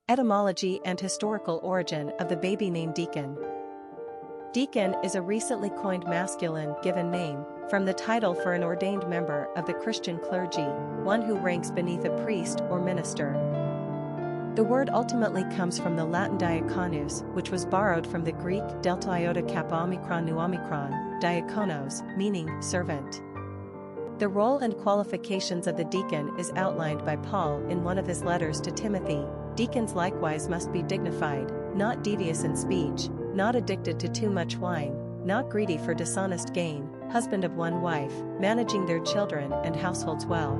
Etymology and historical origin of the baby name Deacon. Deacon is a recently coined masculine given name, from the title for an ordained member of the Christian clergy, one who ranks beneath a priest or minister. The word ultimately comes from the Latin diaconus, which was borrowed from the Greek delta iota kappa omicron nu omicron, diakonos, meaning servant. The role and qualifications of the deacon is outlined by Paul in one of his letters to Timothy. Deacons likewise must be dignified, not devious in speech, not addicted to too much wine, not greedy for dishonest gain, husband of one wife, managing their children and households well.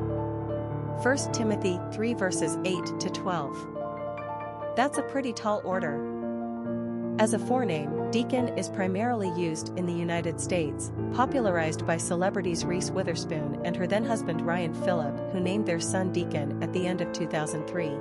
1 Timothy 3 verses 8 to 12. That's a pretty tall order. As a forename, Deacon is primarily used in the United States, popularized by celebrities Reese Witherspoon and her then-husband Ryan Phillip, who named their son Deacon at the end of 2003.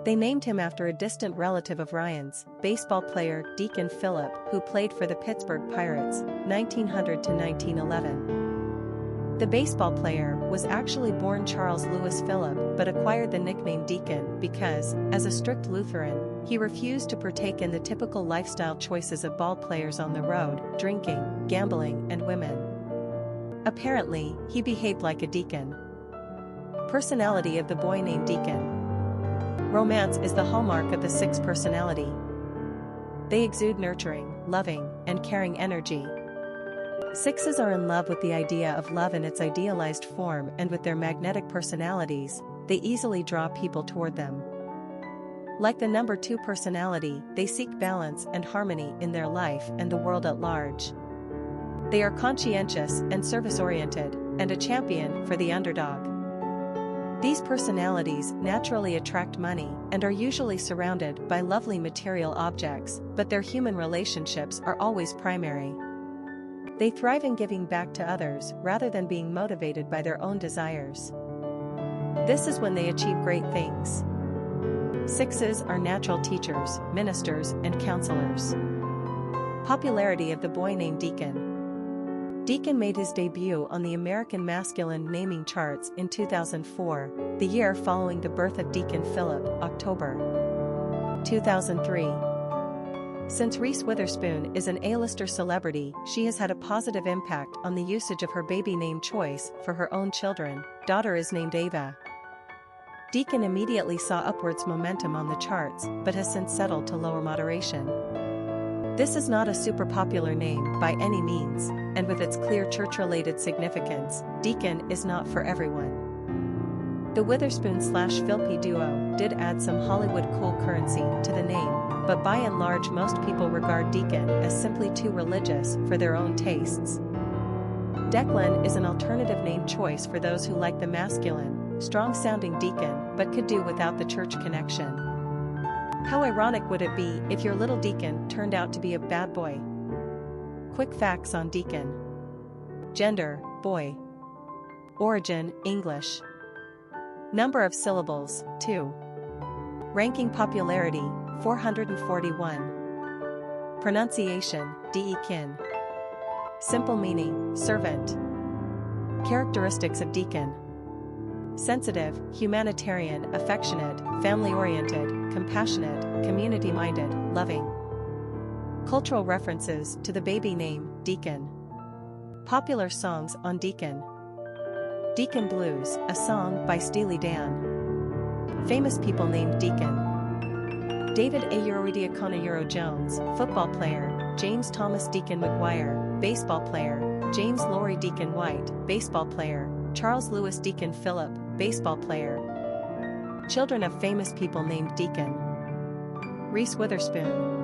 They named him after a distant relative of Ryan's, baseball player Deacon Phillip, who played for the Pittsburgh Pirates, 1900 to 1911. The baseball player was actually born Charles Louis Phillip but acquired the nickname Deacon because, as a strict Lutheran, he refused to partake in the typical lifestyle choices of ball players on the road, drinking, gambling, and women. Apparently, he behaved like a deacon. Personality of the boy named Deacon. Romance is the hallmark of the Six personality. They exude nurturing, loving, and caring energy. Sixes are in love with the idea of love in its idealized form, and with their magnetic personalities, they easily draw people toward them. Like the number 2 personality, they seek balance and harmony in their life and the world at large. They are conscientious and service-oriented, and a champion for the underdog. These personalities naturally attract money and are usually surrounded by lovely material objects, but their human relationships are always primary. They thrive in giving back to others rather than being motivated by their own desires. This is when they achieve great things. Sixes are natural teachers, ministers, and counselors. Popularity of the boy named Deacon. Deacon made his debut on the American masculine naming charts in 2004, the year following the birth of Deacon Phillip, October 2003. Since Reese Witherspoon is an A-lister celebrity, she has had a positive impact on the usage of her baby name choice for her own children. Daughter is named Ava. Deacon immediately saw upwards momentum on the charts, but has since settled to lower moderation. This is not a super popular name by any means, and with its clear church-related significance, Deacon is not for everyone. The Witherspoon/Philpe duo did add some Hollywood cool currency to the name, but by and large most people regard Deacon as simply too religious for their own tastes. Declan is an alternative name choice for those who like the masculine, strong-sounding Deacon but could do without the church connection. How ironic would it be if your little Deacon turned out to be a bad boy? Quick facts on Deacon. Gender, boy. Origin, English. Number of syllables, 2. Ranking popularity, 441. Pronunciation, Deacon. Simple meaning, servant. Characteristics of Deacon. Sensitive, humanitarian, affectionate, family-oriented, compassionate, community-minded, loving. Cultural references to the baby name, Deacon. Popular songs on Deacon. Deacon Blues, a song by Steely Dan. Famous people named Deacon. David A. Diakono Jones, football player. James Thomas Deacon McGuire, baseball player. James Laurie Deacon White, baseball player. Charles Louis Deacon Phillip, baseball player. Children of famous people named Deacon. Reese Witherspoon.